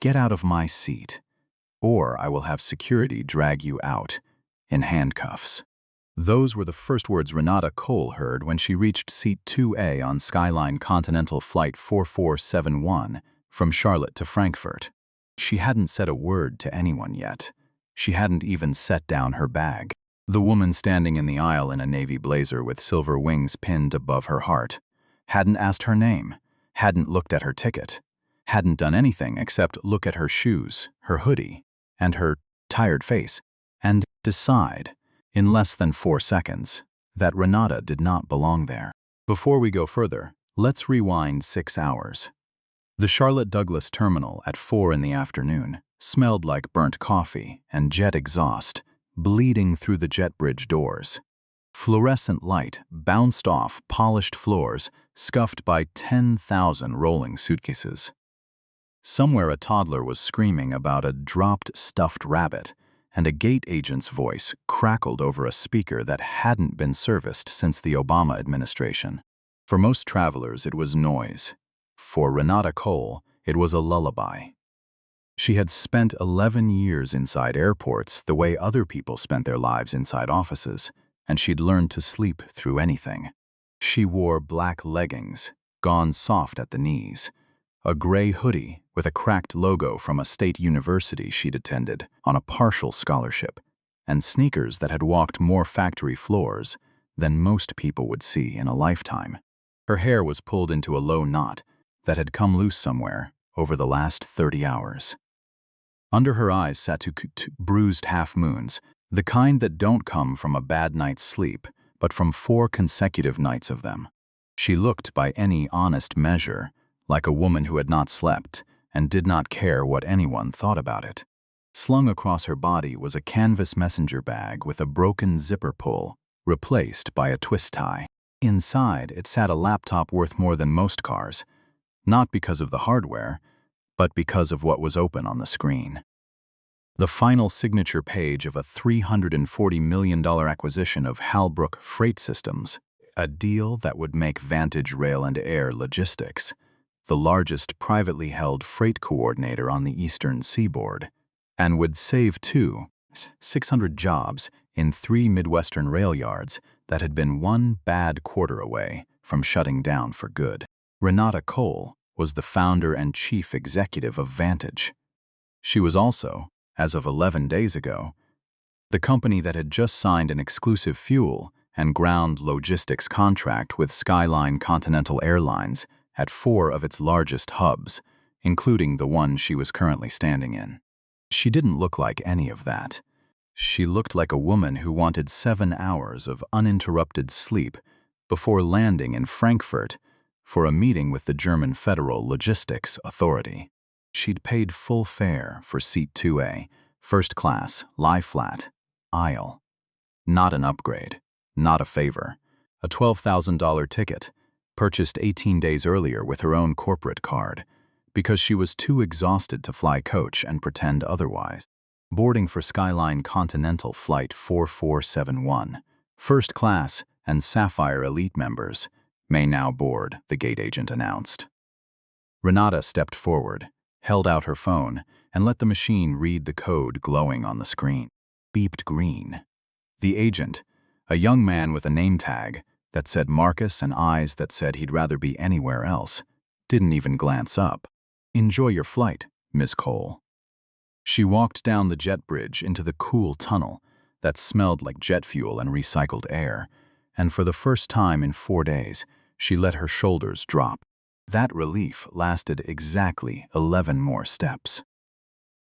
"Get out of my seat, or I will have security drag you out in handcuffs." Those were the first words Renata Cole heard when she reached Seat 2A on Skyline Continental Flight 4471 from Charlotte to Frankfurt. She hadn't said a word to anyone yet. She hadn't even set down her bag. The woman standing in the aisle in a navy blazer with silver wings pinned above her heart hadn't asked her name, hadn't looked at her ticket, hadn't done anything except look at her shoes, her hoodie, and her tired face, and decide, in less than 4 seconds, that Renata did not belong there. Before we go further, let's rewind 6 hours. The Charlotte Douglas terminal at 4 in the afternoon smelled like burnt coffee and jet exhaust bleeding through the jet bridge doors. Fluorescent light bounced off polished floors scuffed by 10,000 rolling suitcases. Somewhere a toddler was screaming about a dropped stuffed rabbit, and a gate agent's voice crackled over a speaker that hadn't been serviced since the Obama administration. For most travelers, it was noise. For Renata Cole, it was a lullaby. She had spent 11 years inside airports the way other people spent their lives inside offices, and she'd learned to sleep through anything. She wore black leggings, gone soft at the knees, a gray hoodie with a cracked logo from a state university she'd attended on a partial scholarship, and sneakers that had walked more factory floors than most people would see in a lifetime. Her hair was pulled into a low knot that had come loose somewhere over the last 30 hours. Under her eyes sat two bruised half-moons, the kind that don't come from a bad night's sleep, but from 4 consecutive nights of them. She looked, by any honest measure, like a woman who had not slept and did not care what anyone thought about it. Slung across her body was a canvas messenger bag with a broken zipper pull, replaced by a twist tie. Inside, it sat a laptop worth more than most cars, not because of the hardware, but because of what was open on the screen. The final signature page of a $340 million acquisition of Halbrook Freight Systems, a deal that would make Vantage Rail and Air Logistics the largest privately held freight coordinator on the eastern seaboard, and would save 600 jobs in 3 Midwestern rail yards that had been 1 bad quarter away from shutting down for good. Renata Cole was the founder and chief executive of Vantage. She was also, as of 11 days ago, the company that had just signed an exclusive fuel and ground logistics contract with Skyline Continental Airlines at 4 of its largest hubs, including the one she was currently standing in. She didn't look like any of that. She looked like a woman who wanted 7 hours of uninterrupted sleep before landing in Frankfurt for a meeting with the German Federal Logistics Authority. She'd paid full fare for Seat 2A, first class, lie flat, aisle. Not an upgrade, not a favor. A $12,000 ticket, purchased 18 days earlier with her own corporate card, because she was too exhausted to fly coach and pretend otherwise. Boarding for Skyline Continental Flight 4471, first class and Sapphire Elite members may now board, the gate agent announced. Renata stepped forward, held out her phone, and let the machine read the code glowing on the screen. Beeped green. The agent, a young man with a name tag that said Marcus and eyes that said he'd rather be anywhere else, didn't even glance up. "Enjoy your flight, Miss Cole." She walked down the jet bridge into the cool tunnel that smelled like jet fuel and recycled air, and for the first time in 4 days, she let her shoulders drop. That relief lasted exactly 11 more steps.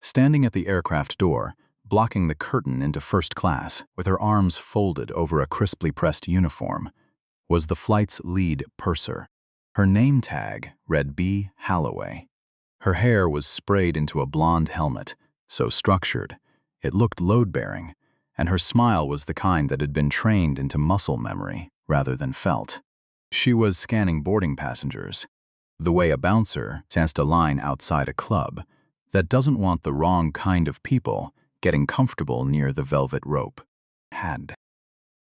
Standing at the aircraft door, blocking the curtain into first class with her arms folded over a crisply pressed uniform, was the flight's lead purser. Her name tag read B. Halloway. Her hair was sprayed into a blonde helmet, so structured, it looked load-bearing, and her smile was the kind that had been trained into muscle memory rather than felt. She was scanning boarding passengers, the way a bouncer sensed a line outside a club that doesn't want the wrong kind of people getting comfortable near the velvet rope.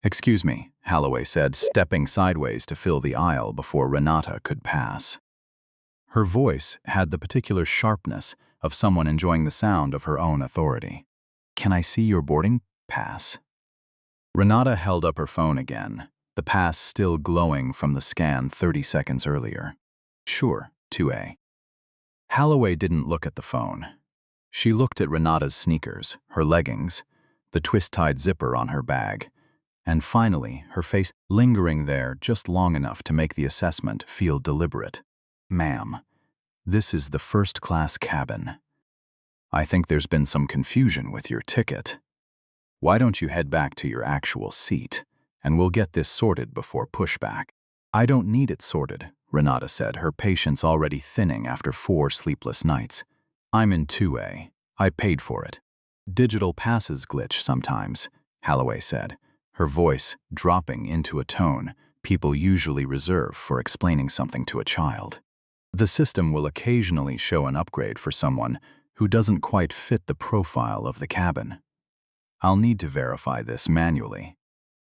"Excuse me," Halloway said, stepping sideways to fill the aisle before Renata could pass. Her voice had the particular sharpness of someone enjoying the sound of her own authority. "Can I see your boarding pass?" Renata held up her phone again, the pass still glowing from the scan 30 seconds earlier. "Sure, 2A." Holloway didn't look at the phone. She looked at Renata's sneakers, her leggings, the twist-tied zipper on her bag, and finally, her face lingering there just long enough to make the assessment feel deliberate. "Ma'am, this is the first-class cabin. I think there's been some confusion with your ticket. Why don't you head back to your actual seat, and we'll get this sorted before pushback." "I don't need it sorted," Renata said, her patience already thinning after 4 sleepless nights. "I'm in 2A. I paid for it." "Digital passes glitch sometimes," Holloway said, her voice dropping into a tone people usually reserve for explaining something to a child. "The system will occasionally show an upgrade for someone who doesn't quite fit the profile of the cabin. I'll need to verify this manually."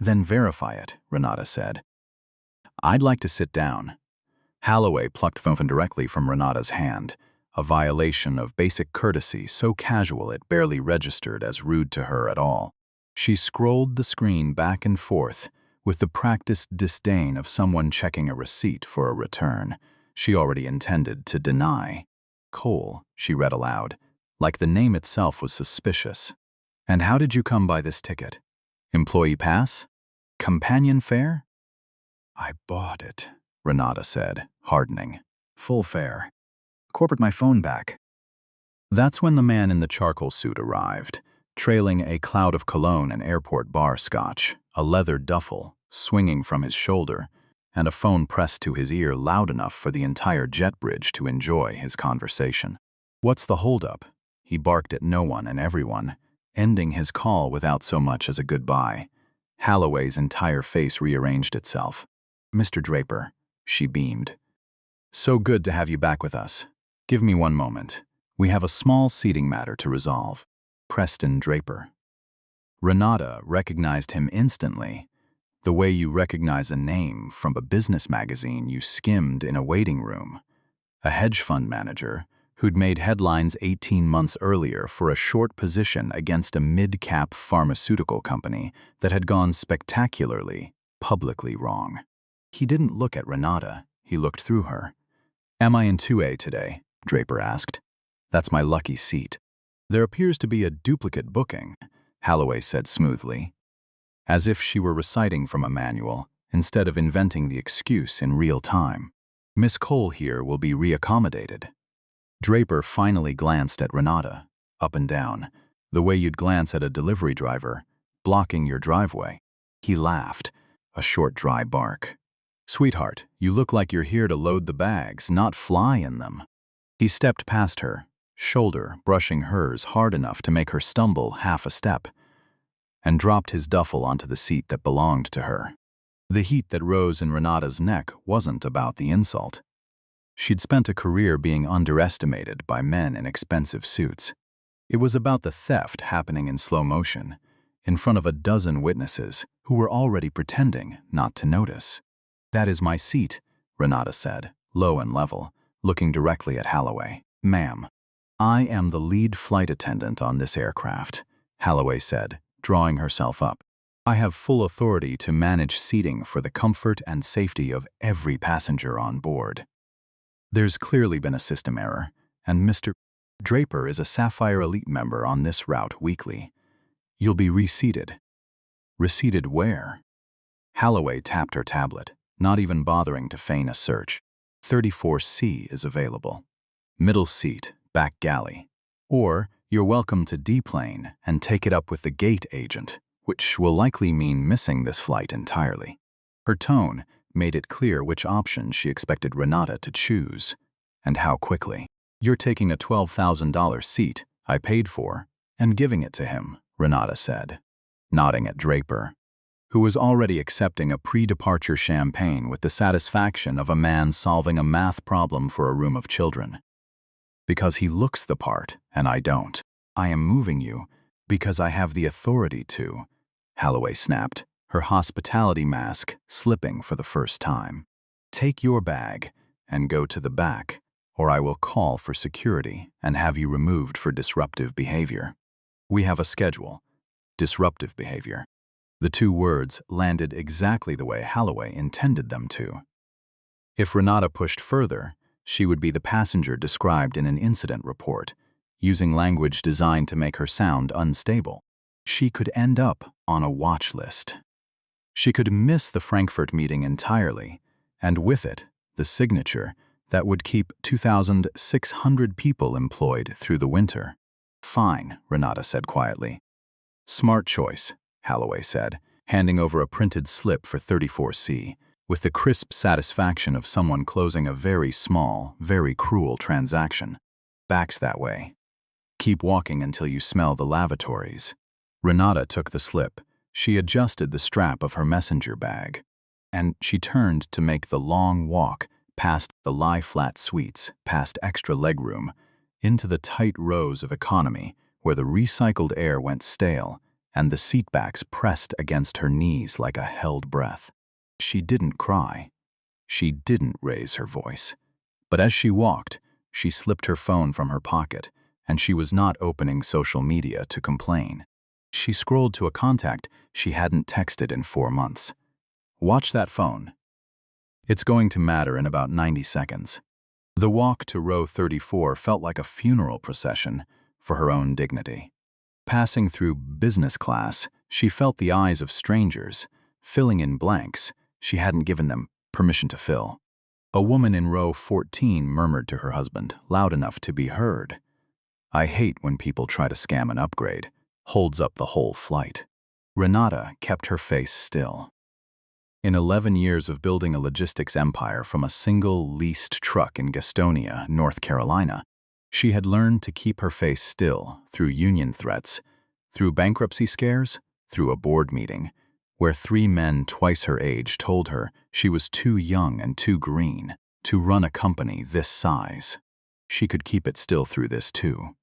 "Then verify it," Renata said. "I'd like to sit down." Holloway plucked the phone directly from Renata's hand, a violation of basic courtesy so casual it barely registered as rude to her at all. She scrolled the screen back and forth with the practiced disdain of someone checking a receipt for a return she already intended to deny. "Cole," she read aloud, like the name itself was suspicious. "And how did you come by this ticket? Employee pass? Companion fare?" "I bought it," Renata said, hardening. "Full fare. Corporate my phone back." That's when the man in the charcoal suit arrived, trailing a cloud of cologne and airport bar scotch, a leather duffel swinging from his shoulder, and a phone pressed to his ear loud enough for the entire jet bridge to enjoy his conversation. "What's the holdup?" He barked at no one and everyone, ending his call without so much as a goodbye. Holloway's entire face rearranged itself. "Mr. Draper," she beamed. "So good to have you back with us. Give me one moment. We have a small seating matter to resolve." Preston Draper. Renata recognized him instantly, the way you recognize a name from a business magazine you skimmed in a waiting room. A hedge fund manager who'd made headlines 18 months earlier for a short position against a mid-cap pharmaceutical company that had gone spectacularly, publicly wrong. He didn't look at Renata, he looked through her. "Am I in 2A today?" Draper asked. "That's my lucky seat." "There appears to be a duplicate booking," Holloway said smoothly, as if she were reciting from a manual instead of inventing the excuse in real time. "Miss Cole here will be reaccommodated." Draper finally glanced at Renata, up and down, the way you'd glance at a delivery driver, blocking your driveway. He laughed, a short dry bark. "Sweetheart, you look like you're here to load the bags, not fly in them." He stepped past her, shoulder brushing hers hard enough to make her stumble half a step, and dropped his duffel onto the seat that belonged to her. The heat that rose in Renata's neck wasn't about the insult. She'd spent a career being underestimated by men in expensive suits. It was about the theft happening in slow motion, in front of a dozen witnesses who were already pretending not to notice. "That is my seat," Renata said, low and level, looking directly at Holloway. "Ma'am, I am the lead flight attendant on this aircraft," Holloway said, drawing herself up. "I have full authority to manage seating for the comfort and safety of every passenger on board. There's clearly been a system error, and Mr. Draper is a Sapphire Elite member on this route weekly. You'll be reseated." "Reseated where?" Holloway tapped her tablet, not even bothering to feign a search. 34C is available. Middle seat, back galley. Or you're welcome to deplane and take it up with the gate agent, which will likely mean missing this flight entirely. Her tone made it clear which option she expected Renata to choose, and how quickly. "You're taking a $12,000 seat I paid for and giving it to him," Renata said, nodding at Draper, who was already accepting a pre-departure champagne with the satisfaction of a man solving a math problem for a room of children. "Because he looks the part, and I don't. I am moving you because I have the authority to," Holloway snapped, her hospitality mask slipping for the first time. "Take your bag and go to the back. or I will call for security and have you removed for disruptive behavior. We have a schedule. Disruptive behavior. The two words landed exactly the way Holloway intended them to. If Renata pushed further, she would be the passenger described in an incident report, using language designed to make her sound unstable. She could end up on a watch list. She could miss the Frankfurt meeting entirely, and with it, the signature that would keep 2,600 people employed through the winter. Fine, Renata said quietly. Smart choice, Holloway said, handing over a printed slip for 34C, with the crisp satisfaction of someone closing a very small, very cruel transaction. Back's that way. Keep walking until you smell the lavatories. Renata took the slip. She adjusted the strap of her messenger bag, and she turned to make the long walk past the lie-flat suites, past extra legroom, into the tight rows of economy where the recycled air went stale and the seatbacks pressed against her knees like a held breath. She didn't cry. She didn't raise her voice. But as she walked, she slipped her phone from her pocket, and she was not opening social media to complain. She scrolled to a contact she hadn't texted in 4 months. Watch that phone. It's going to matter in about 90 seconds. The walk to row 34 felt like a funeral procession for her own dignity. Passing through business class, she felt the eyes of strangers, filling in blanks she hadn't given them permission to fill. A woman in row 14 murmured to her husband, loud enough to be heard, "I hate when people try to scam an upgrade. Holds up the whole flight." Renata kept her face still. In 11 years of building a logistics empire from a single leased truck in Gastonia, North Carolina, she had learned to keep her face still through union threats, through bankruptcy scares, through a board meeting, where 3 men twice her age told her she was too young and too green to run a company this size. She could keep it still through this too.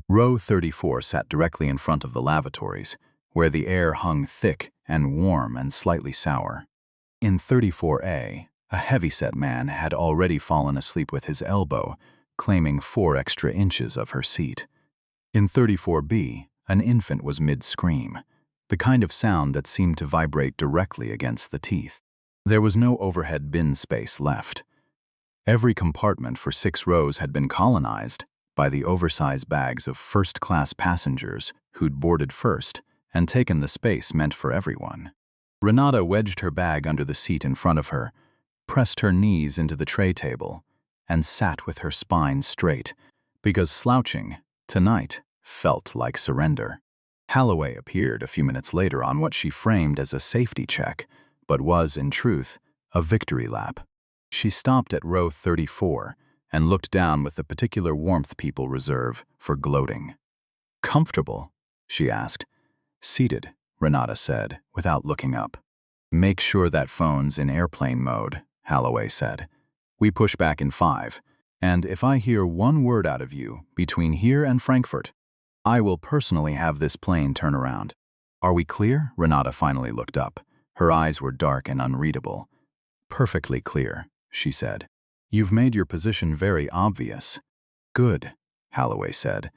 Row 34 sat directly in front of the lavatories, where the air hung thick and warm and slightly sour. In 34A, a heavyset man had already fallen asleep with his elbow, claiming 4 extra inches of her seat. In 34B, an infant was mid-scream, the kind of sound that seemed to vibrate directly against the teeth. There was no overhead bin space left. Every compartment for 6 rows had been colonized by the oversized bags of first-class passengers who'd boarded first and taken the space meant for everyone. Renata wedged her bag under the seat in front of her, pressed her knees into the tray table, and sat with her spine straight, because slouching, tonight, felt like surrender. Holloway appeared a few minutes later on what she framed as a safety check, but was, in truth, a victory lap. She stopped at row 34 and looked down with the particular warmth people reserve for gloating. "Comfortable?" she asked. "Seated," Renata said, without looking up. "Make sure that phone's in airplane mode," Holloway said. "We push back in 5, and if I hear 1 word out of you between here and Frankfurt, I will personally have this plane turn around. Are we clear?" Renata finally looked up. Her eyes were dark and unreadable. "Perfectly clear," she said. "You've made your position very obvious." "Good," Holloway said,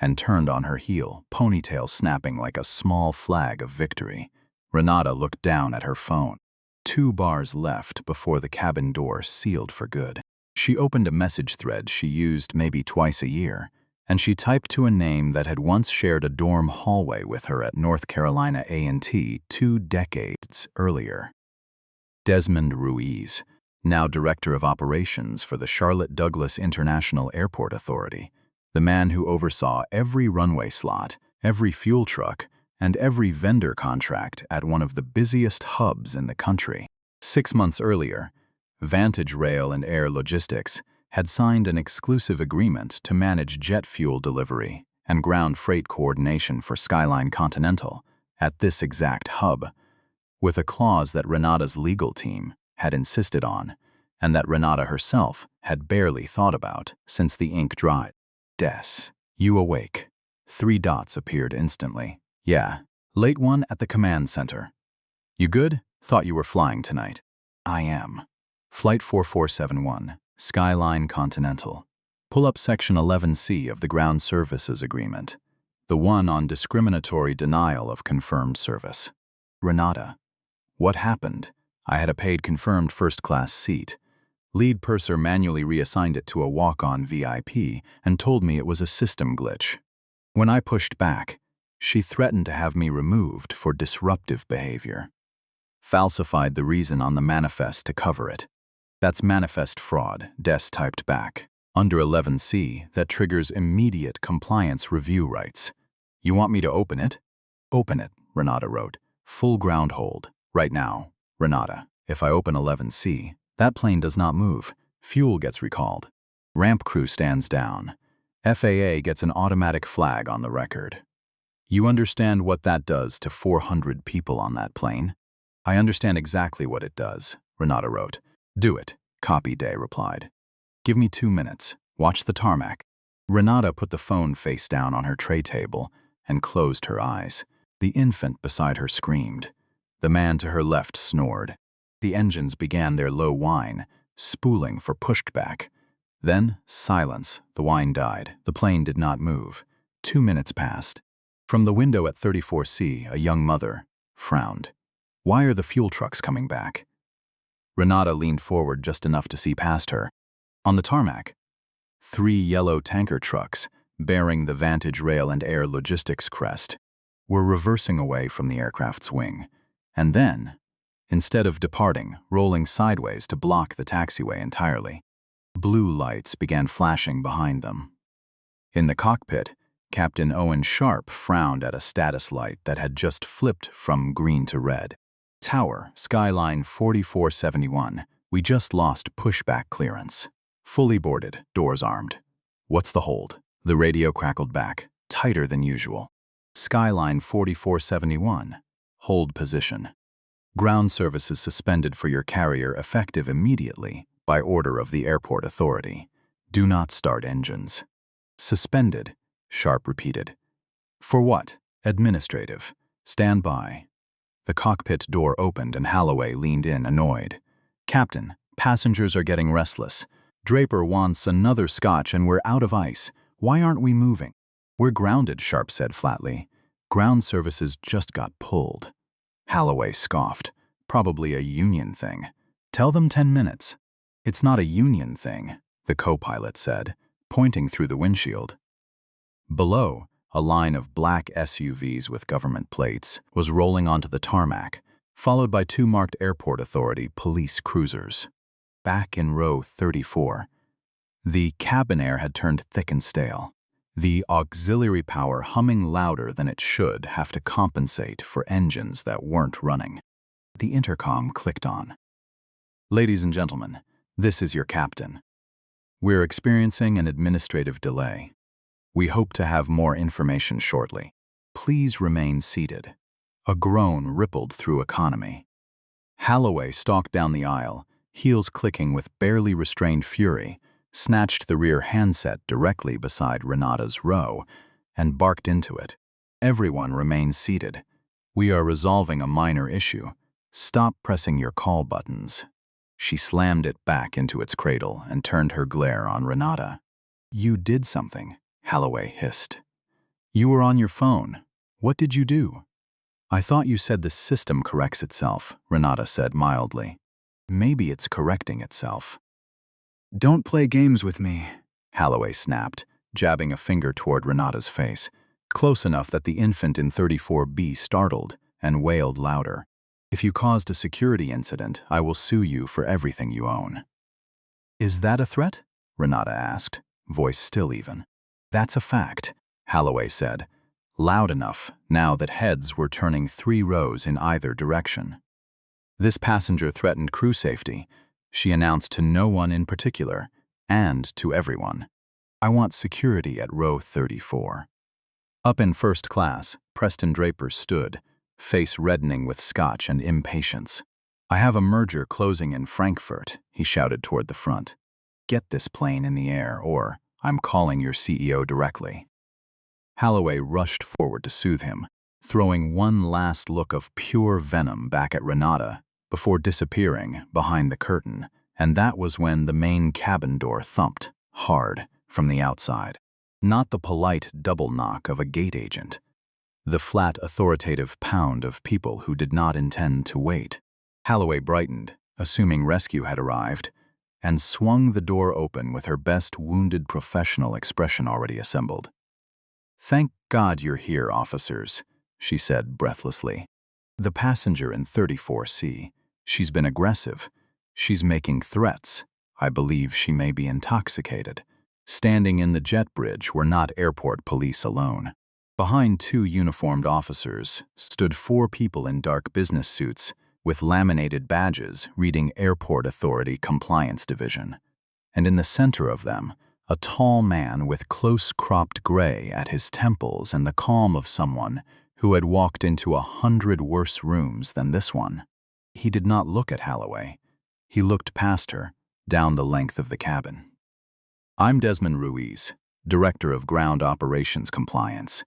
and turned on her heel, ponytail snapping like a small flag of victory. Renata looked down at her phone. 2 bars left before the cabin door sealed for good. She opened a message thread she used maybe twice a year, and she typed to a name that had once shared a dorm hallway with her at North Carolina A&T 2 decades earlier. Desmond Ruiz, now Director of Operations for the Charlotte Douglas International Airport Authority, the man who oversaw every runway slot, every fuel truck, and every vendor contract at one of the busiest hubs in the country. 6 months earlier, Vantage Rail and Air Logistics had signed an exclusive agreement to manage jet fuel delivery and ground freight coordination for Skyline Continental at this exact hub, with a clause that Renata's legal team had insisted on and that Renata herself had barely thought about since the ink dried. "Des, you awake?" 3 dots appeared instantly. "Yeah. Late one at the command center." "You good? Thought you were flying tonight." "I am. Flight 4471. Skyline Continental. Pull up Section 11C of the Ground Services Agreement, the one on discriminatory denial of confirmed service. Renata. What happened? I had a paid confirmed first-class seat. Lead purser manually reassigned it to a walk-on VIP and told me it was a system glitch. When I pushed back, she threatened to have me removed for disruptive behavior. Falsified the reason on the manifest to cover it. That's manifest fraud, Des typed back. Under 11C, that triggers immediate compliance review rights. You want me to open it? Open it, Renata wrote. Full ground hold. Right now. Renata, if I open 11C, that plane does not move. Fuel gets recalled. Ramp crew stands down. FAA gets an automatic flag on the record. You understand what that does to 400 people on that plane? I understand exactly what it does, Renata wrote. Do it, Copy Day replied. Give me 2 minutes. Watch the tarmac. Renata put the phone face down on her tray table and closed her eyes. The infant beside her screamed. The man to her left snored. The engines began their low whine, spooling for pushback. Then, silence. The whine died. The plane did not move. 2 minutes passed. From the window at 34C, a young mother frowned. Why are the fuel trucks coming back? Renata leaned forward just enough to see past her. On the tarmac, 3 yellow tanker trucks, bearing the Vantage Rail and Air Logistics crest, were reversing away from the aircraft's wing. And then, instead of departing, rolling sideways to block the taxiway entirely, blue lights began flashing behind them. In the cockpit, Captain Owen Sharp frowned at a status light that had just flipped from green to red. Tower, Skyline 4471. We just lost pushback clearance. Fully boarded, doors armed. What's the hold? The radio crackled back, tighter than usual. Skyline 4471. Hold position. Ground services suspended for your carrier effective immediately by order of the airport authority. Do not start engines. Suspended, Sharp repeated. For what? Administrative. Stand by. The cockpit door opened and Holloway leaned in, annoyed. Captain, passengers are getting restless. Draper wants another scotch and we're out of ice. Why aren't we moving? We're grounded, Sharp said flatly. Ground services just got pulled. Holloway scoffed. Probably a union thing. Tell them 10 minutes. It's not a union thing, the co-pilot said, pointing through the windshield. Below, a line of black SUVs with government plates was rolling onto the tarmac, followed by 2 marked Airport Authority police cruisers. Back in row 34, the cabin air had turned thick and stale. The auxiliary power humming louder than it should have to compensate for engines that weren't running. The intercom clicked on. Ladies and gentlemen, this is your captain. We're experiencing an administrative delay. We hope to have more information shortly. Please remain seated. A groan rippled through economy. Holloway stalked down the aisle, heels clicking with barely restrained fury, snatched the rear handset directly beside Renata's row, and barked into it. Everyone remain seated. We are resolving a minor issue. Stop pressing your call buttons. She slammed it back into its cradle and turned her glare on Renata. You did something, Holloway hissed. You were on your phone. What did you do? I thought you said the system corrects itself, Renata said mildly. Maybe it's correcting itself. Don't play games with me, Holloway snapped, jabbing a finger toward Renata's face, close enough that the infant in 34B startled and wailed louder. If you caused a security incident, I will sue you for everything you own. Is that a threat? Renata asked, voice still even. That's a fact, Holloway said, loud enough now that heads were turning 3 rows in either direction. This passenger threatened crew safety, she announced to no one in particular, and to everyone. I want security at row 34. Up in first class, Preston Draper stood, face reddening with scotch and impatience. I have a merger closing in Frankfurt, he shouted toward the front. Get this plane in the air, or I'm calling your CEO directly. Holloway rushed forward to soothe him, throwing one last look of pure venom back at Renata before disappearing behind the curtain And that was when the main cabin door thumped, hard, from the outside. Not the polite double knock of a gate agent. The flat, authoritative pound of people who did not intend to wait. Holloway brightened, assuming rescue had arrived, and swung the door open with her best wounded professional expression already assembled. "Thank God you're here, officers," she said breathlessly. "The passenger in 34C, she's been aggressive. She's making threats. I believe she may be intoxicated." Standing in the jet bridge were not airport police alone. Behind two uniformed officers stood four people in dark business suits with laminated badges reading Airport Authority Compliance Division. And in the center of them, a tall man with close-cropped gray at his temples and the calm of someone who had walked into 100 worse rooms than this one. He did not look at Holloway. He looked past her, down the length of the cabin. "I'm Desmond Ruiz, Director of Ground Operations Compliance,"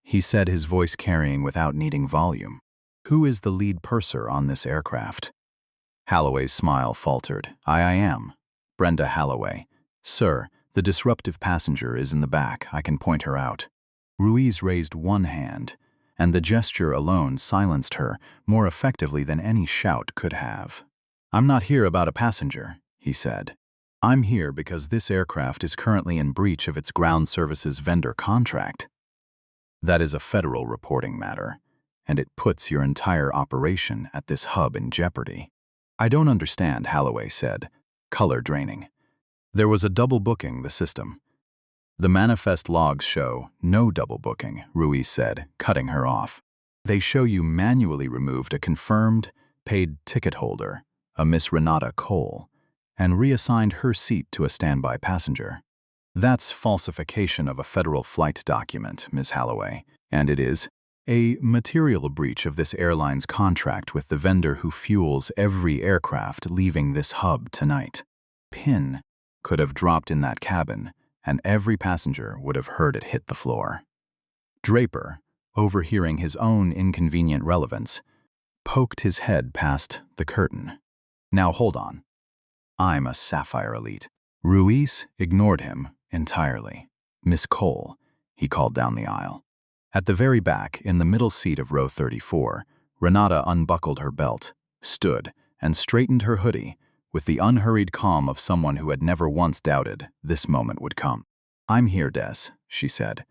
he said, his voice carrying without needing volume. "Who is the lead purser on this aircraft?" Holloway's smile faltered. I am. Brenda Holloway. Sir, the disruptive passenger is in the back. I can point her out." Ruiz raised one hand, and the gesture alone silenced her more effectively than any shout could have. "I'm not here about a passenger," he said. "I'm here because this aircraft is currently in breach of its ground services vendor contract. That is a federal reporting matter, and it puts your entire operation at this hub in jeopardy." "I don't understand," Holloway said, color draining. "There was a double booking the system." "The manifest logs show no double booking," Ruiz said, cutting her off. "They show you manually removed a confirmed, paid ticket holder, a Miss Renata Cole, and reassigned her seat to a standby passenger. That's falsification of a federal flight document, Ms. Holloway, and it is a material breach of this airline's contract with the vendor who fuels every aircraft leaving this hub tonight. Pin could have dropped in that cabin, and every passenger would have heard it hit the floor." Draper, overhearing his own inconvenient relevance, poked his head past the curtain. "Now hold on. I'm a Sapphire Elite." Ruiz ignored him entirely. "Miss Cole," he called down the aisle. At the very back, in the middle seat of row 34, Renata unbuckled her belt, stood, and straightened her hoodie with the unhurried calm of someone who had never once doubted this moment would come. "I'm here, Des," she said.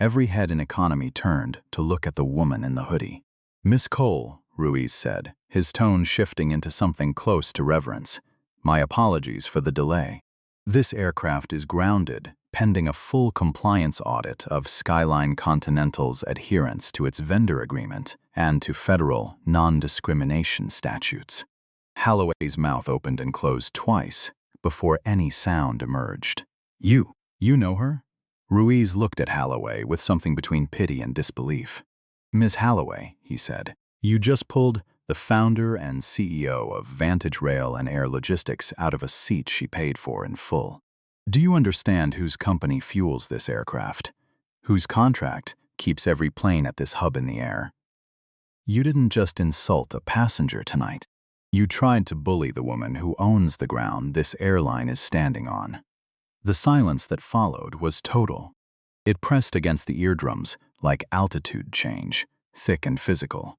Every head in economy turned to look at the woman in the hoodie. "Miss Cole," Ruiz said, his tone shifting into something close to reverence. "My apologies for the delay. This aircraft is grounded, pending a full compliance audit of Skyline Continental's adherence to its vendor agreement and to federal non-discrimination statutes." Holloway's mouth opened and closed twice before any sound emerged. You know her?" Ruiz looked at Holloway with something between pity and disbelief. "Ms. Holloway," he said, "you just pulled the founder and CEO of Vantage Rail and Air Logistics out of a seat she paid for in full. Do you understand whose company fuels this aircraft? Whose contract keeps every plane at this hub in the air? You didn't just insult a passenger tonight. You tried to bully the woman who owns the ground this airline is standing on." The silence that followed was total. It pressed against the eardrums like altitude change, thick and physical.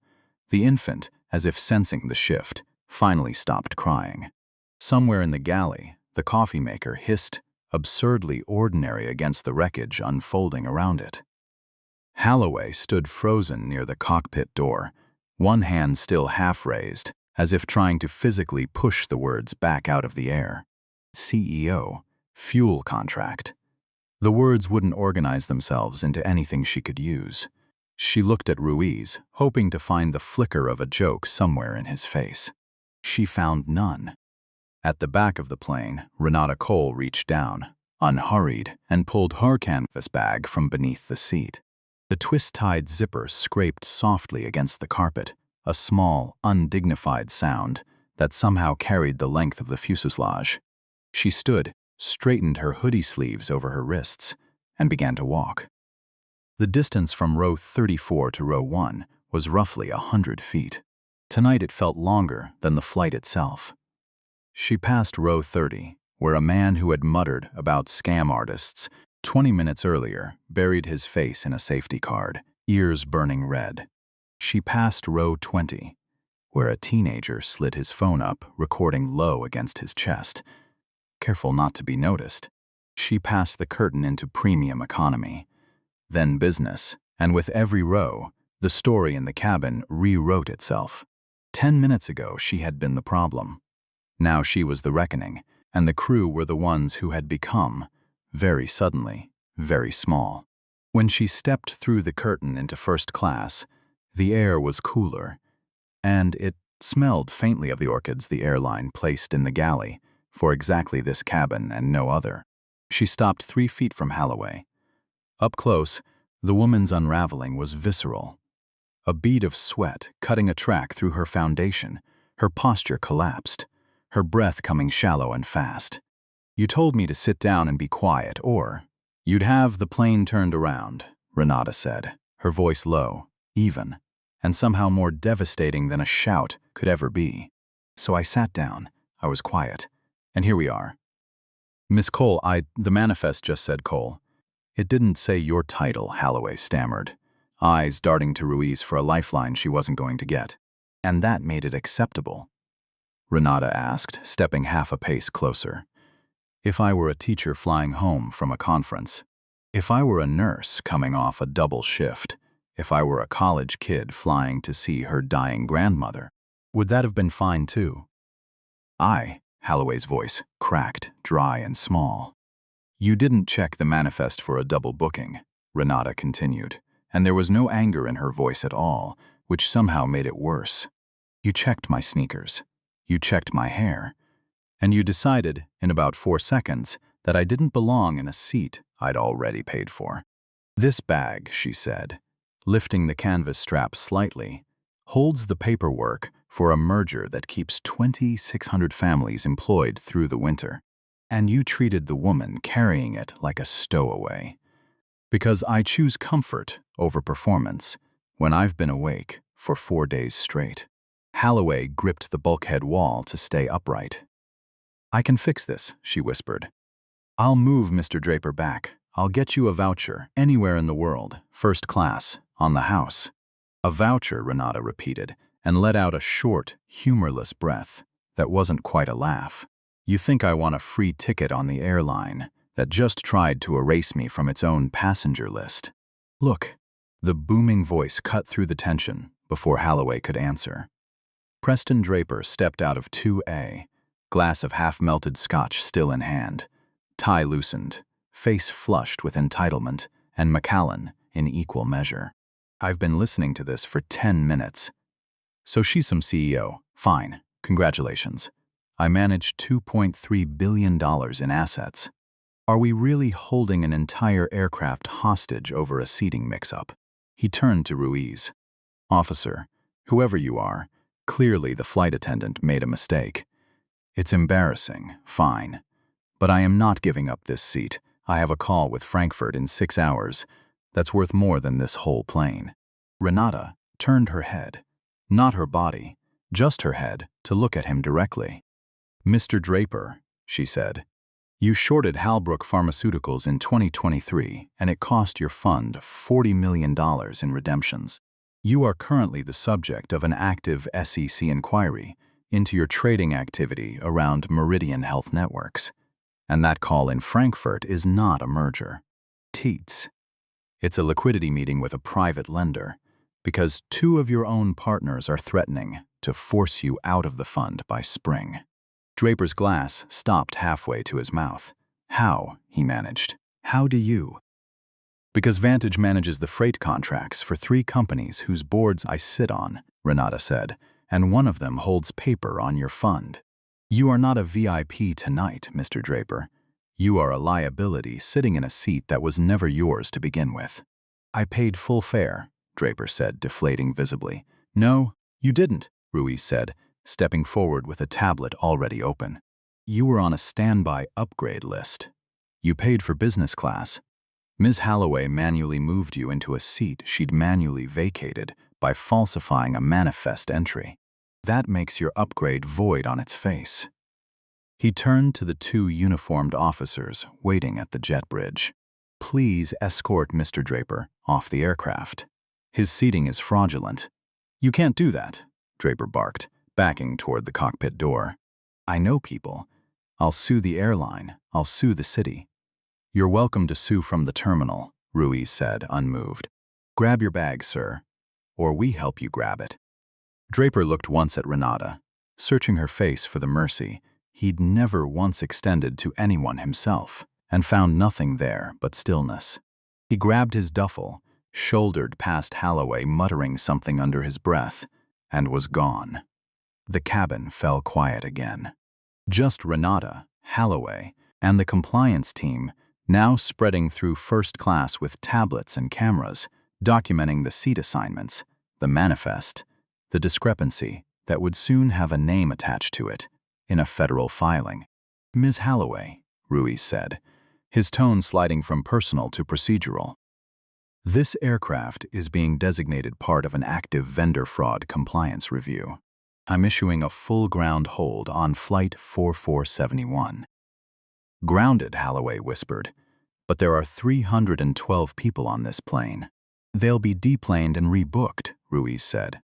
The infant, as if sensing the shift, finally stopped crying. Somewhere in the galley, the coffee maker hissed, absurdly ordinary against the wreckage unfolding around it. Holloway stood frozen near the cockpit door, one hand still half raised, as if trying to physically push the words back out of the air. CEO, fuel contract. The words wouldn't organize themselves into anything she could use. She looked at Ruiz, hoping to find the flicker of a joke somewhere in his face. She found none. At the back of the plane, Renata Cole reached down, unhurried, and pulled her canvas bag from beneath the seat. The twist-tied zipper scraped softly against the carpet, a small, undignified sound that somehow carried the length of the fuselage. She stood, straightened her hoodie sleeves over her wrists, and began to walk. The distance from row 34 to row 1 was roughly 100 feet. Tonight it felt longer than the flight itself. She passed row 30, where a man who had muttered about scam artists 20 minutes earlier buried his face in a safety card, ears burning red. She passed row 20, where a teenager slid his phone up, recording low against his chest, careful not to be noticed. She passed the curtain into premium economy, then business, and with every row, the story in the cabin rewrote itself. 10 minutes ago, she had been the problem. Now she was the reckoning, and the crew were the ones who had become, very suddenly, very small. When she stepped through the curtain into first class, the air was cooler, and it smelled faintly of the orchids the airline placed in the galley for exactly this cabin and no other. She stopped 3 feet from Holloway. Up close, the woman's unraveling was visceral. A bead of sweat cutting a track through her foundation, her posture collapsed, her breath coming shallow and fast. "You told me to sit down and be quiet, or you'd have the plane turned around," Renata said, her voice low, even, and somehow more devastating than a shout could ever be. So I sat down, I was quiet, and here we are. "Miss Cole, the manifest just said Cole." "It didn't say your title," Holloway stammered, eyes darting to Ruiz for a lifeline she wasn't going to get. "And that made it acceptable?" Renata asked, stepping half a pace closer. "If I were a teacher flying home from a conference, if I were a nurse coming off a double shift, if I were a college kid flying to see her dying grandmother, would that have been fine too?" Holloway's voice cracked, dry and small. "You didn't check the manifest for a double booking," Renata continued, and there was no anger in her voice at all, which somehow made it worse. "You checked my sneakers. You checked my hair. And you decided, in about 4 seconds, that I didn't belong in a seat I'd already paid for. This bag," she said, lifting the canvas strap slightly, "holds the paperwork for a merger that keeps 2,600 families employed through the winter. And you treated the woman carrying it like a stowaway. Because I choose comfort over performance when I've been awake for 4 days straight." Holloway gripped the bulkhead wall to stay upright. "I can fix this," she whispered. "I'll move Mr. Draper back. I'll get you a voucher anywhere in the world, first class, on the house." "A voucher," Renata repeated, and let out a short, humorless breath that wasn't quite a laugh. "You think I want a free ticket on the airline that just tried to erase me from its own passenger list?" "Look." The booming voice cut through the tension before Holloway could answer. Preston Draper stepped out of 2A, glass of half-melted scotch still in hand, tie loosened, face flushed with entitlement, and Macallan in equal measure. "I've been listening to this for 10 minutes. So she's some CEO. Fine. Congratulations. I managed $2.3 billion in assets. Are we really holding an entire aircraft hostage over a seating mix-up?" He turned to Ruiz. "Officer, whoever you are, clearly the flight attendant made a mistake. It's embarrassing, fine. But I am not giving up this seat. I have a call with Frankfurt in 6 hours. That's worth more than this whole plane." Renata turned her head, not her body, just her head, to look at him directly. "Mr. Draper," she said, "you shorted Halbrook Pharmaceuticals in 2023, and it cost your fund $40 million in redemptions. You are currently the subject of an active SEC inquiry into your trading activity around Meridian Health Networks. And that call in Frankfurt is not a merger. Teats. It's a liquidity meeting with a private lender, because 2 of your own partners are threatening to force you out of the fund by spring." Draper's glass stopped halfway to his mouth. "How?" he managed. "How do you?" "Because Vantage manages the freight contracts for 3 companies whose boards I sit on," Renata said, "and one of them holds paper on your fund. You are not a VIP tonight, Mr. Draper. You are a liability sitting in a seat that was never yours to begin with." "I paid full fare," Draper said, deflating visibly. "No, you didn't," Ruiz said, stepping forward with a tablet already open. "You were on a standby upgrade list. You paid for business class. Ms. Holloway manually moved you into a seat she'd manually vacated by falsifying a manifest entry. That makes your upgrade void on its face." He turned to the two uniformed officers waiting at the jet bridge. "Please escort Mr. Draper off the aircraft. His seating is fraudulent." "You can't do that," Draper barked, backing toward the cockpit door. "I know people. I'll sue the airline. I'll sue the city." "You're welcome to sue from the terminal," Ruiz said, unmoved. "Grab your bag, sir. Or we help you grab it." Draper looked once at Renata, searching her face for the mercy he'd never once extended to anyone himself, and found nothing there but stillness. He grabbed his duffel, shouldered past Holloway muttering something under his breath, and was gone. The cabin fell quiet again. Just Renata, Holloway, and the compliance team, now spreading through first class with tablets and cameras, documenting the seat assignments, the manifest, the discrepancy that would soon have a name attached to it in a federal filing. "Ms. Holloway," Ruiz said, his tone sliding from personal to procedural. "This aircraft is being designated part of an active vendor fraud compliance review. I'm issuing a full ground hold on Flight 4471. "Grounded," Holloway whispered, "but there are 312 people on this plane." "They'll be deplaned and rebooked," Ruiz said.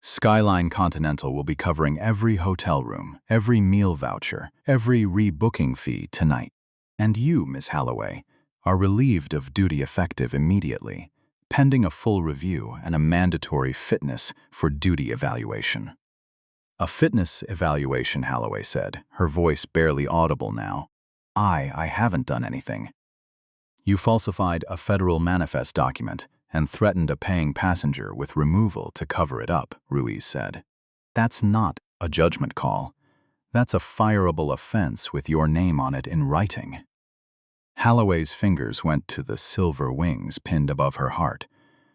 "Skyline Continental will be covering every hotel room, every meal voucher, every rebooking fee tonight. And you, Ms. Holloway, are relieved of duty effective immediately, pending a full review and a mandatory fitness for duty evaluation." "A fitness evaluation," Holloway said, her voice barely audible now. I haven't done anything." "You falsified a federal manifest document and threatened a paying passenger with removal to cover it up," Ruiz said. "That's not a judgment call. That's a fireable offense with your name on it in writing." Holloway's fingers went to the silver wings pinned above her heart,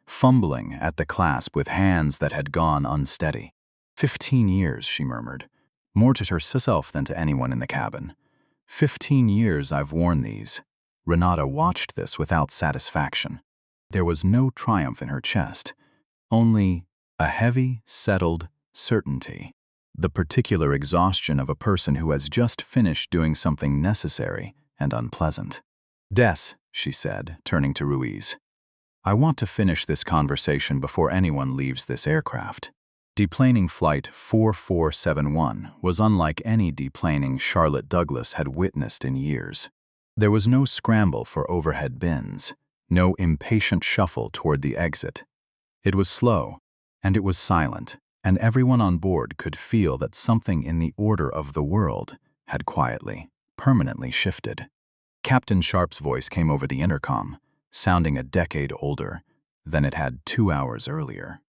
fumbling at the clasp with hands that had gone unsteady. 15 years, she murmured, more to herself than to anyone in the cabin. 15 years I've worn these. Renata watched this without satisfaction. There was no triumph in her chest, only a heavy, settled certainty. The particular exhaustion of a person who has just finished doing something necessary and unpleasant. "Des," she said, turning to Ruiz, "I want to finish this conversation before anyone leaves this aircraft." Deplaning Flight 4471 was unlike any deplaning Charlotte Douglas had witnessed in years. There was no scramble for overhead bins, no impatient shuffle toward the exit. It was slow, and it was silent, and everyone on board could feel that something in the order of the world had quietly, permanently shifted. Captain Sharp's voice came over the intercom, sounding a decade older than it had 2 hours earlier.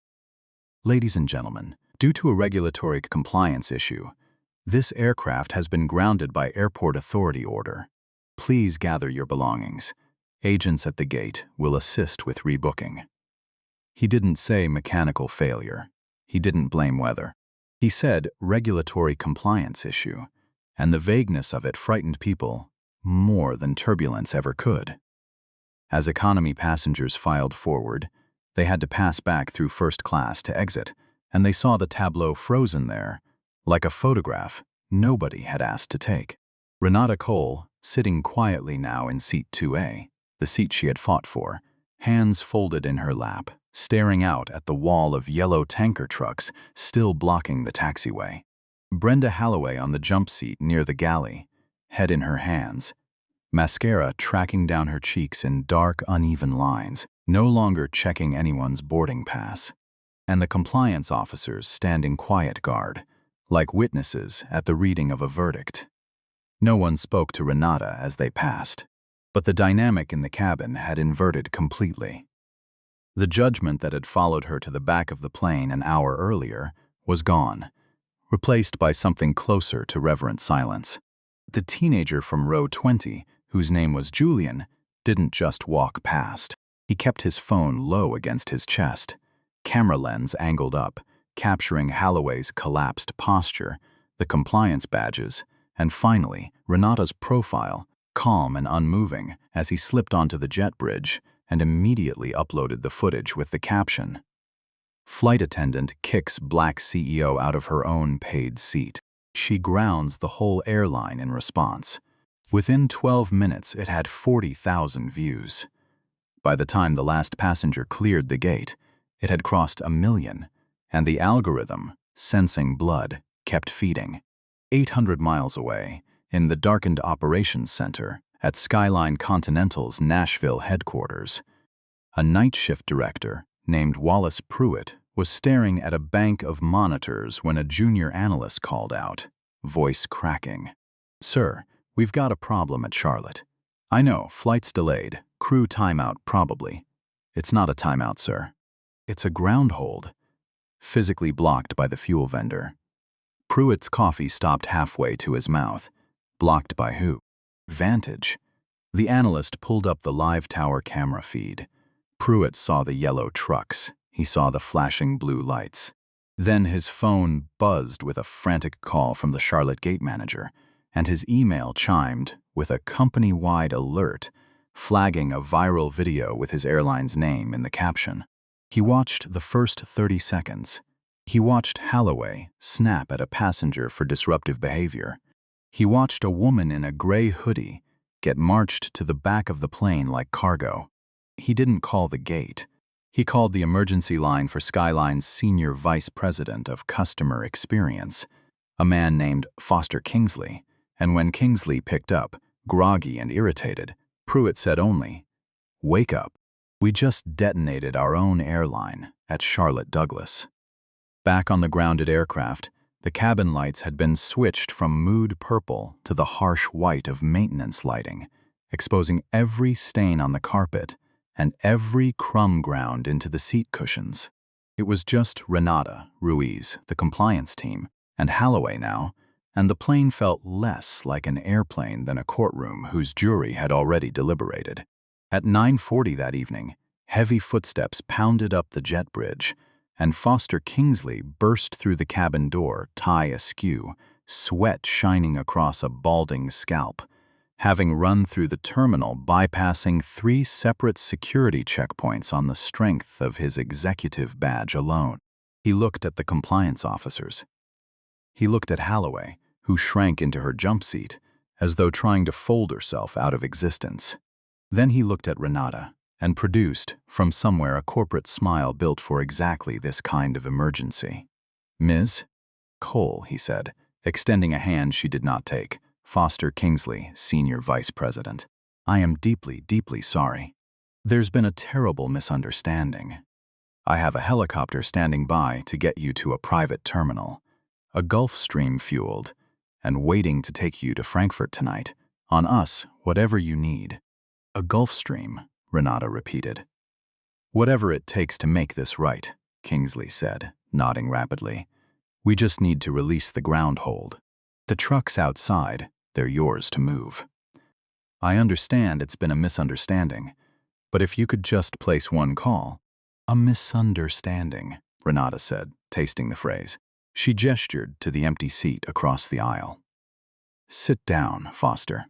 "Ladies and gentlemen, due to a regulatory compliance issue, this aircraft has been grounded by airport authority order. Please gather your belongings. Agents at the gate will assist with rebooking." He didn't say mechanical failure. He didn't blame weather. He said regulatory compliance issue, and the vagueness of it frightened people more than turbulence ever could. As economy passengers filed forward, they had to pass back through first class to exit, and they saw the tableau frozen there, like a photograph nobody had asked to take. Renata Cole, sitting quietly now in seat 2A, the seat she had fought for, hands folded in her lap, staring out at the wall of yellow tanker trucks still blocking the taxiway. Brenda Holloway on the jump seat near the galley, head in her hands, mascara tracking down her cheeks in dark, uneven lines, no longer checking anyone's boarding pass, and the compliance officers standing quiet guard, like witnesses at the reading of a verdict. No one spoke to Renata as they passed, but the dynamic in the cabin had inverted completely. The judgment that had followed her to the back of the plane an hour earlier was gone, replaced by something closer to reverent silence. The teenager from row 20, whose name was Julian, didn't just walk past. He kept his phone low against his chest, camera lens angled up, capturing Holloway's collapsed posture, the compliance badges, and finally, Renata's profile, calm and unmoving, as he slipped onto the jet bridge and immediately uploaded the footage with the caption, "Flight attendant kicks black CEO out of her own paid seat." She grounds the whole airline in response. Within 12 minutes, it had 40,000 views. By the time the last passenger cleared the gate, it had crossed 1 million, and the algorithm, sensing blood, kept feeding. 800 miles away, in the darkened operations center at Skyline Continental's Nashville headquarters, a night shift director named Wallace Pruitt was staring at a bank of monitors when a junior analyst called out, voice cracking. "Sir, we've got a problem at Charlotte. I know, flight's delayed, crew timeout probably. It's not a timeout, sir. It's a ground hold, physically blocked by the fuel vendor." Pruitt's coffee stopped halfway to his mouth. Blocked by who? Vantage. The analyst pulled up the live tower camera feed. Pruitt saw the yellow trucks. He saw the flashing blue lights. Then his phone buzzed with a frantic call from the Charlotte gate manager, and his email chimed with a company-wide alert, flagging a viral video with his airline's name in the caption. He watched the first 30 seconds. He watched Holloway snap at a passenger for disruptive behavior. He watched a woman in a gray hoodie get marched to the back of the plane like cargo. He didn't call the gate. He called the emergency line for Skyline's senior vice president of customer experience, a man named Foster Kingsley, and when Kingsley picked up, groggy and irritated, Pruitt said only, "Wake up. We just detonated our own airline at Charlotte Douglas." Back on the grounded aircraft, the cabin lights had been switched from mood purple to the harsh white of maintenance lighting, exposing every stain on the carpet and every crumb ground into the seat cushions. It was just Renata, Ruiz, the compliance team, and Holloway now, and the plane felt less like an airplane than a courtroom whose jury had already deliberated. At 9:40 that evening, heavy footsteps pounded up the jet bridge, and Foster Kingsley burst through the cabin door, tie askew, sweat shining across a balding scalp, having run through the terminal bypassing 3 separate security checkpoints on the strength of his executive badge alone. He looked at the compliance officers. He looked at Holloway, who shrank into her jump seat, as though trying to fold herself out of existence. Then he looked at Renata, and produced, from somewhere, a corporate smile built for exactly this kind of emergency. "Ms. Cole," he said, extending a hand she did not take. "Foster Kingsley, Senior Vice President. I am deeply, deeply sorry. There's been a terrible misunderstanding. I have a helicopter standing by to get you to a private terminal, a Gulfstream fueled, and waiting to take you to Frankfurt tonight. On us, whatever you need." "A Gulfstream," Renata repeated. "Whatever it takes to make this right," Kingsley said, nodding rapidly. "We just need to release the ground hold. The trucks outside, they're yours to move. I understand it's been a misunderstanding, but if you could just place one call." "A misunderstanding," Renata said, tasting the phrase. She gestured to the empty seat across the aisle. "Sit down, Foster."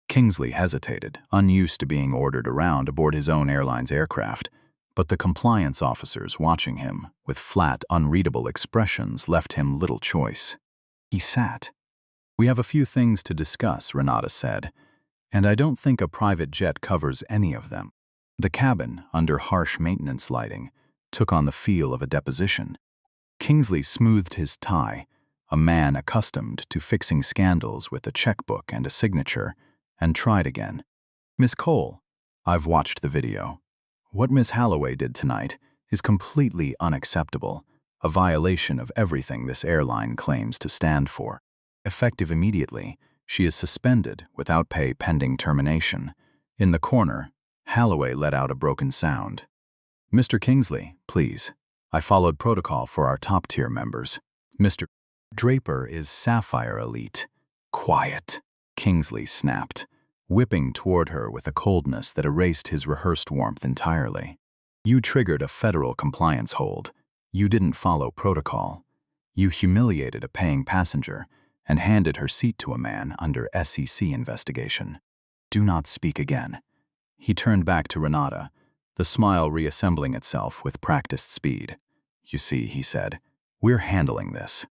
Kingsley hesitated, unused to being ordered around aboard his own airline's aircraft, but the compliance officers watching him, with flat, unreadable expressions, left him little choice. He sat. "We have a few things to discuss," Renata said, "and I don't think a private jet covers any of them." The cabin, under harsh maintenance lighting, took on the feel of a deposition. Kingsley smoothed his tie, a man accustomed to fixing scandals with a checkbook and a signature, and tried again. "Miss Cole, I've watched the video. What Miss Holloway did tonight is completely unacceptable, a violation of everything this airline claims to stand for. Effective immediately, she is suspended without pay pending termination." In the corner, Holloway let out a broken sound. "Mr. Kingsley, please. I followed protocol for our top-tier members. Mr. Draper is Sapphire Elite." "Quiet," Kingsley snapped, whipping toward her with a coldness that erased his rehearsed warmth entirely. "You triggered a federal compliance hold. You didn't follow protocol. You humiliated a paying passenger and handed her seat to a man under SEC investigation. Do not speak again." He turned back to Renata, the smile reassembling itself with practiced speed. "You see," he said, "we're handling this.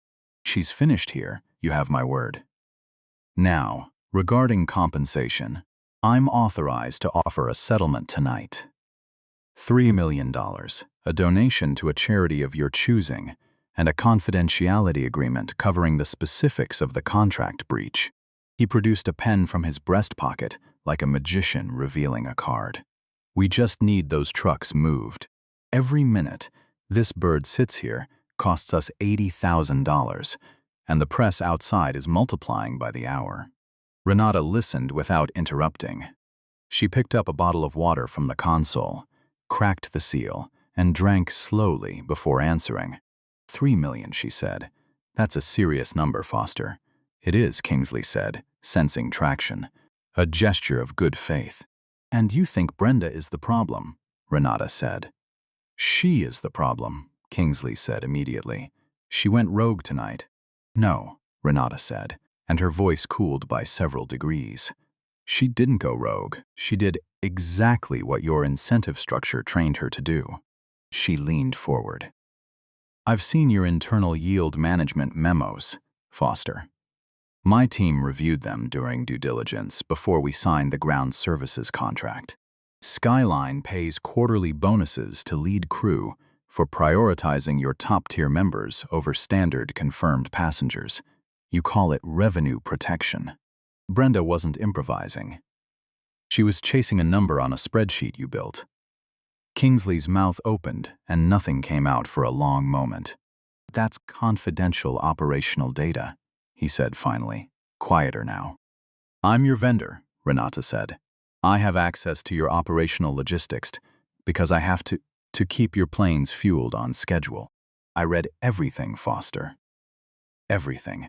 She's finished here, You have my word. Now, regarding compensation, I'm authorized to offer a settlement tonight. $3 million, a donation to a charity of your choosing, and a confidentiality agreement covering the specifics of the contract breach. He produced a pen from his breast pocket, like a magician revealing a card. We just need those trucks moved. Every minute this bird sits here costs us $80,000, and the press outside is multiplying by the hour. Renata listened without interrupting. She picked up a bottle of water from the console, cracked the seal, and drank slowly before answering. $3 million, she said. That's a serious number, Foster. It is, Kingsley said, sensing traction. A gesture of good faith. And you think Brenda is the problem, Renata said. She is the problem, Kingsley said immediately. She went rogue tonight. No, Renata said, and her voice cooled by several degrees. She didn't go rogue. She did exactly what your incentive structure trained her to do. She leaned forward. I've seen your internal yield management memos, Foster. My team reviewed them during due diligence before we signed the ground services contract. Skyline pays quarterly bonuses to lead crew for prioritizing your top-tier members over standard confirmed passengers. You call it revenue protection. Brenda wasn't improvising. She was chasing a number on a spreadsheet you built. Kingsley's mouth opened and nothing came out for a long moment. That's confidential operational data, he said finally, quieter now. I'm your vendor, Renata said. I have access to your operational logistics because I have to keep your planes fueled on schedule. I read everything, Foster. Everything.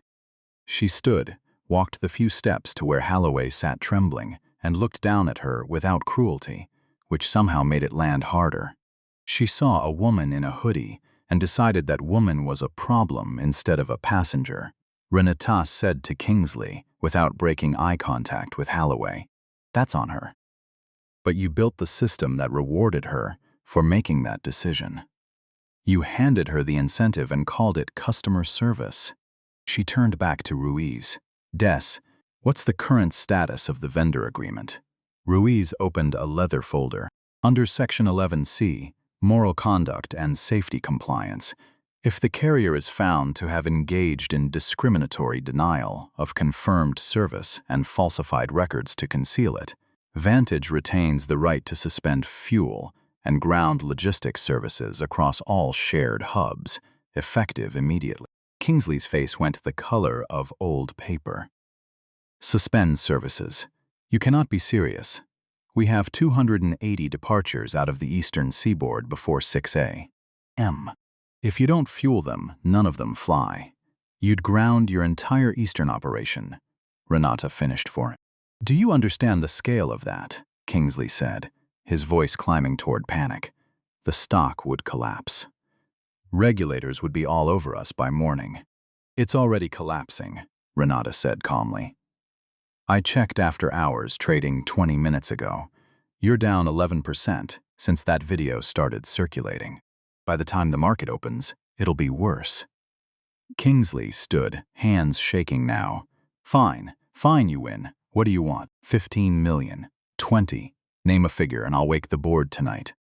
She stood, walked the few steps to where Holloway sat trembling, and looked down at her without cruelty, which somehow made it land harder. She saw a woman in a hoodie and decided that woman was a problem instead of a passenger. Renata said to Kingsley, without breaking eye contact with Holloway, "That's on her." But you built the system that rewarded her for making that decision. You handed her the incentive and called it customer service. She turned back to Ruiz. Des, what's the current status of the vendor agreement? Ruiz opened a leather folder. Under Section 11C, Moral Conduct and Safety Compliance, if the carrier is found to have engaged in discriminatory denial of confirmed service and falsified records to conceal it, Vantage retains the right to suspend fuel and ground logistics services across all shared hubs, effective immediately. Kingsley's face went the color of old paper. Suspend services. You cannot be serious. We have 280 departures out of the eastern seaboard before 6 a.m. If you don't fuel them, none of them fly. You'd ground your entire eastern operation, Renata finished for him. Do you understand the scale of that? Kingsley said, his voice climbing toward panic. The stock would collapse. Regulators would be all over us by morning. It's already collapsing, Renata said calmly. I checked after hours trading 20 minutes ago. You're down 11% since that video started circulating. By the time the market opens, it'll be worse. Kingsley stood, hands shaking now. Fine, you win. What do you want? 15 million. 20. Name a figure and I'll wake the board tonight.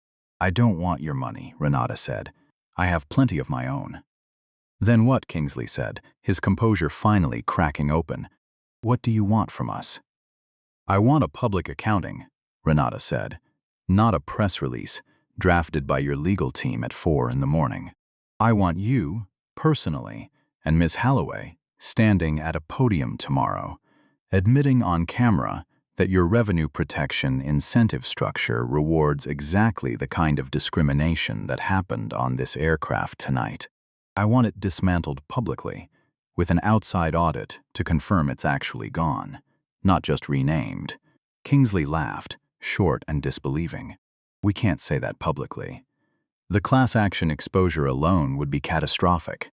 I don't want your money, Renata said. I have plenty of my own. Then what? Kingsley said, his composure finally cracking open. What do you want from us? I want a public accounting, Renata said. Not a press release, drafted by your legal team at 4 in the morning. I want you, personally, and Ms. Holloway, standing at a podium tomorrow, admitting on camera that your revenue protection incentive structure rewards exactly the kind of discrimination that happened on this aircraft tonight. I want it dismantled publicly, with an outside audit to confirm it's actually gone, not just renamed. Kingsley laughed, short and disbelieving. We can't say that publicly. The class action exposure alone would be catastrophic.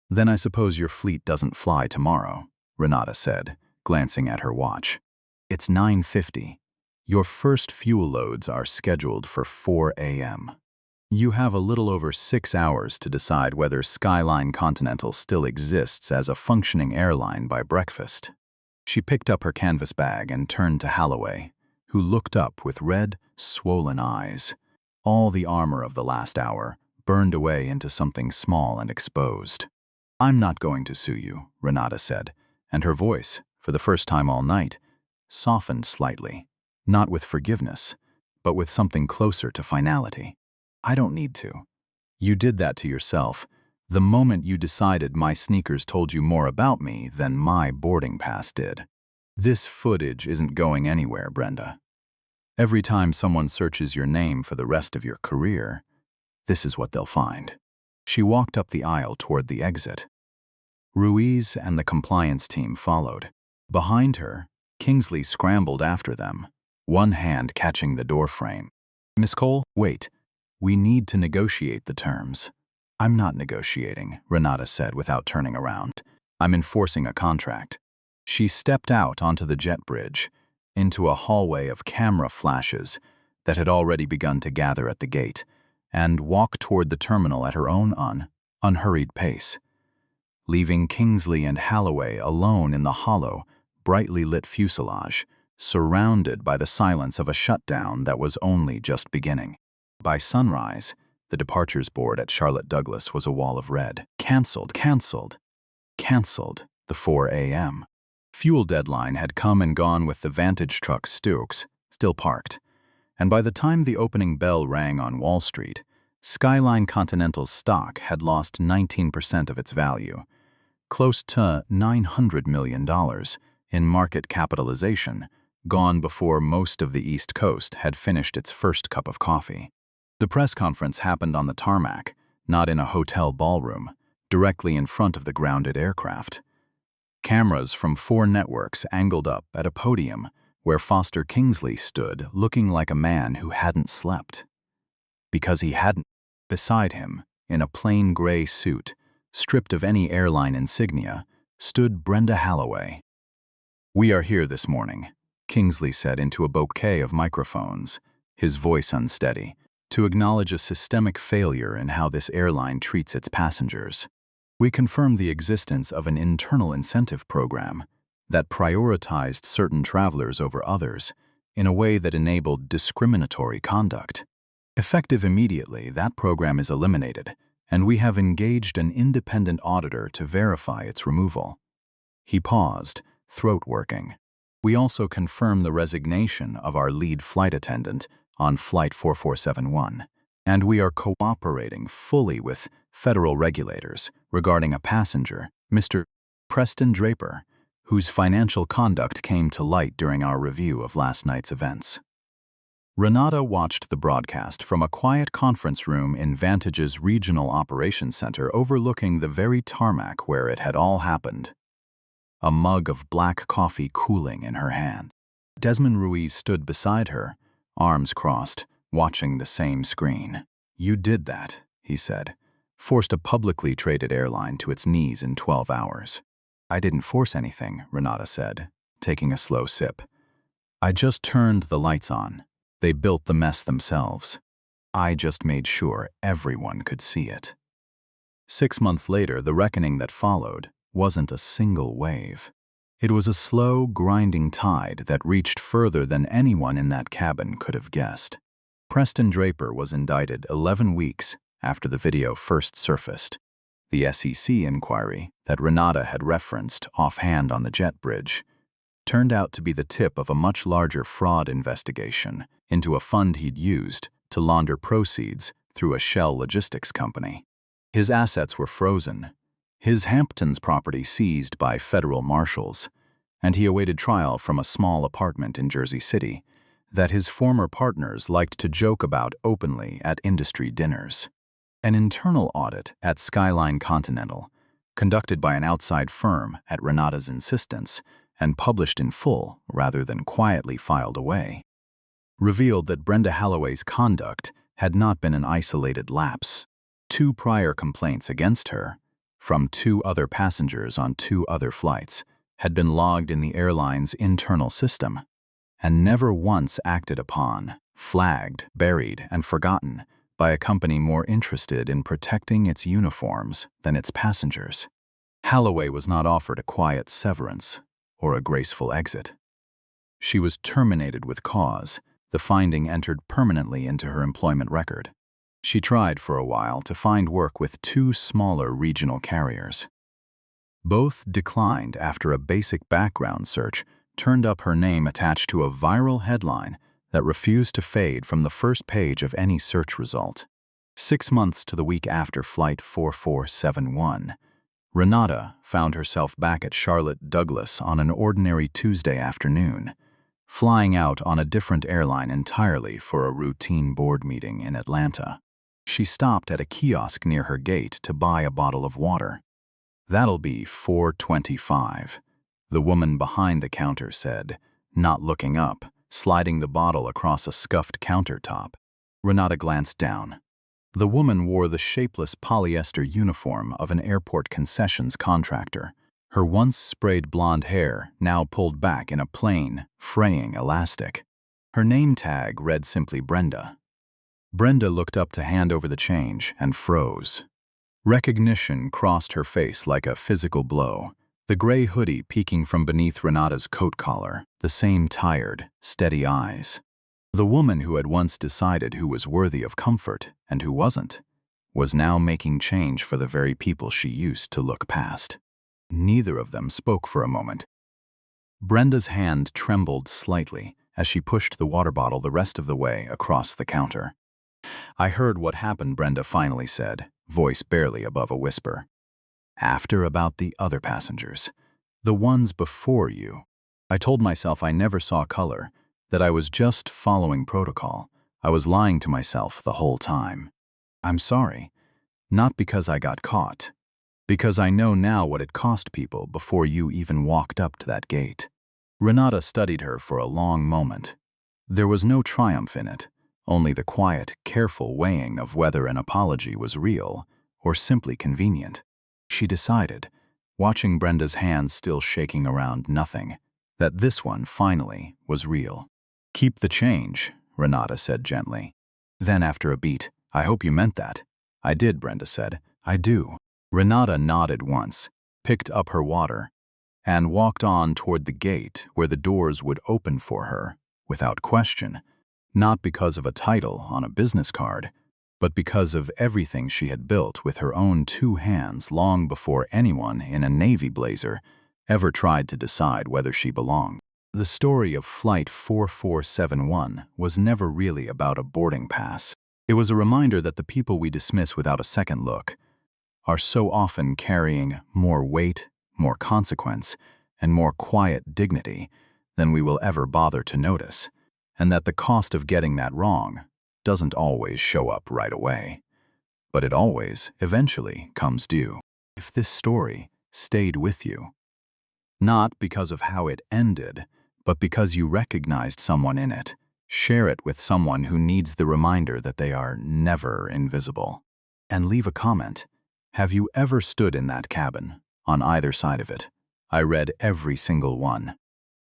Then I suppose your fleet doesn't fly tomorrow, Renata said, glancing at her watch. It's 9:50. Your first fuel loads are scheduled for 4 a.m. You have a little over 6 hours to decide whether Skyline Continental still exists as a functioning airline by breakfast. She picked up her canvas bag and turned to Holloway, who looked up with red, swollen eyes. All the armor of the last hour burned away into something small and exposed. "I'm not going to sue you," Renata said, and her voice, for the first time all night, softened slightly, not with forgiveness, but with something closer to finality. "I don't need to. You did that to yourself the moment you decided my sneakers told you more about me than my boarding pass did. This footage isn't going anywhere, Brenda. Every time someone searches your name for the rest of your career, this is what they'll find." She walked up the aisle toward the exit. Ruiz and the compliance team followed. Behind her, Kingsley scrambled after them, one hand catching the doorframe. "Miss Cole, wait. We need to negotiate the terms." "I'm not negotiating," Renata said without turning around. "I'm enforcing a contract." She stepped out onto the jet bridge, into a hallway of camera flashes that had already begun to gather at the gate, and walked toward the terminal at her own unhurried pace, leaving Kingsley and Holloway alone in the hollow, brightly lit fuselage, surrounded by the silence of a shutdown that was only just beginning. By sunrise, the departures board at Charlotte Douglas was a wall of red. Cancelled, cancelled, cancelled, the 4 a.m. Fuel deadline had come and gone with the Vantage truck Stokes still parked, and by the time the opening bell rang on Wall Street, Skyline Continental's stock had lost 19% of its value, close to $900 million in market capitalization, gone before most of the East Coast had finished its first cup of coffee. The press conference happened on the tarmac, not in a hotel ballroom, directly in front of the grounded aircraft. Cameras from 4 networks angled up at a podium where Foster Kingsley stood looking like a man who hadn't slept. Because he hadn't. Beside him, in a plain gray suit, stripped of any airline insignia, stood Brenda Holloway. "We are here this morning," Kingsley said into a bouquet of microphones, his voice unsteady, "to acknowledge a systemic failure in how this airline treats its passengers. We confirm the existence of an internal incentive program that prioritized certain travelers over others in a way that enabled discriminatory conduct. Effective immediately, that program is eliminated, and we have engaged an independent auditor to verify its removal." He paused, throat working. "We also confirm the resignation of our lead flight attendant on Flight 4471, and we are cooperating fully with federal regulators regarding a passenger, Mr. Preston Draper, whose financial conduct came to light during our review of last night's events." Renata watched the broadcast from a quiet conference room in Vantage's Regional Operations Center overlooking the very tarmac where it had all happened, a mug of black coffee cooling in her hand. Desmond Ruiz stood beside her, arms crossed, watching the same screen. "You did that," he said, "forced a publicly traded airline to its knees in 12 hours. "I didn't force anything," Renata said, taking a slow sip. "I just turned the lights on. They built the mess themselves. I just made sure everyone could see it." 6 months later, the reckoning that followed wasn't a single wave. It was a slow, grinding tide that reached further than anyone in that cabin could have guessed. Preston Draper was indicted 11 weeks after the video first surfaced. The SEC inquiry that Renata had referenced offhand on the jet bridge turned out to be the tip of a much larger fraud investigation into a fund he'd used to launder proceeds through a shell logistics company. His assets were frozen, his Hamptons property seized by federal marshals, and he awaited trial from a small apartment in Jersey City that his former partners liked to joke about openly at industry dinners. An internal audit at Skyline Continental, conducted by an outside firm at Renata's insistence and published in full rather than quietly filed away, revealed that Brenda Holloway's conduct had not been an isolated lapse. 2 prior complaints against her, from 2 other passengers on 2 other flights, had been logged in the airline's internal system, and never once acted upon, flagged, buried, and forgotten by a company more interested in protecting its uniforms than its passengers. Holloway was not offered a quiet severance or a graceful exit. She was terminated with cause. The finding entered permanently into her employment record. She tried for a while to find work with 2 smaller regional carriers. Both declined after a basic background search turned up her name attached to a viral headline that refused to fade from the first page of any search result. 6 months to the week after Flight 4471, Renata found herself back at Charlotte Douglas on an ordinary Tuesday afternoon, flying out on a different airline entirely for a routine board meeting in Atlanta. She stopped at a kiosk near her gate to buy a bottle of water. "That'll be $4.25, the woman behind the counter said, not looking up, sliding the bottle across a scuffed countertop. Renata glanced down. The woman wore the shapeless polyester uniform of an airport concessions contractor, her once sprayed blonde hair now pulled back in a plain, fraying elastic. Her name tag read simply Brenda. Brenda looked up to hand over the change and froze. Recognition crossed her face like a physical blow, the gray hoodie peeking from beneath Renata's coat collar, the same tired, steady eyes. The woman who had once decided who was worthy of comfort and who wasn't, was now making change for the very people she used to look past. Neither of them spoke for a moment. Brenda's hand trembled slightly as she pushed the water bottle the rest of the way across the counter. "I heard what happened," Brenda finally said, voice barely above a whisper. "After about the other passengers, the ones before you. I told myself I never saw color, that I was just following protocol. I was lying to myself the whole time. I'm sorry. Not because I got caught. Because I know now what it cost people before you even walked up to that gate." Renata studied her for a long moment. There was no triumph in it, only the quiet, careful weighing of whether an apology was real or simply convenient. She decided, watching Brenda's hands still shaking around nothing, that this one finally was real. "Keep the change," Renata said gently. Then after a beat, "I hope you meant that." "I did," Brenda said. "I do." Renata nodded once, picked up her water, and walked on toward the gate where the doors would open for her, without question, not because of a title on a business card, but because of everything she had built with her own 2 hands long before anyone in a navy blazer ever tried to decide whether she belonged. The story of Flight 4471 was never really about a boarding pass. It was a reminder that the people we dismiss without a second look are so often carrying more weight, more consequence, and more quiet dignity than we will ever bother to notice, and that the cost of getting that wrong doesn't always show up right away, but it always, eventually, comes due. If this story stayed with you, not because of how it ended, but because you recognized someone in it, share it with someone who needs the reminder that they are never invisible. And leave a comment. Have you ever stood in that cabin, on either side of it? I read every single one.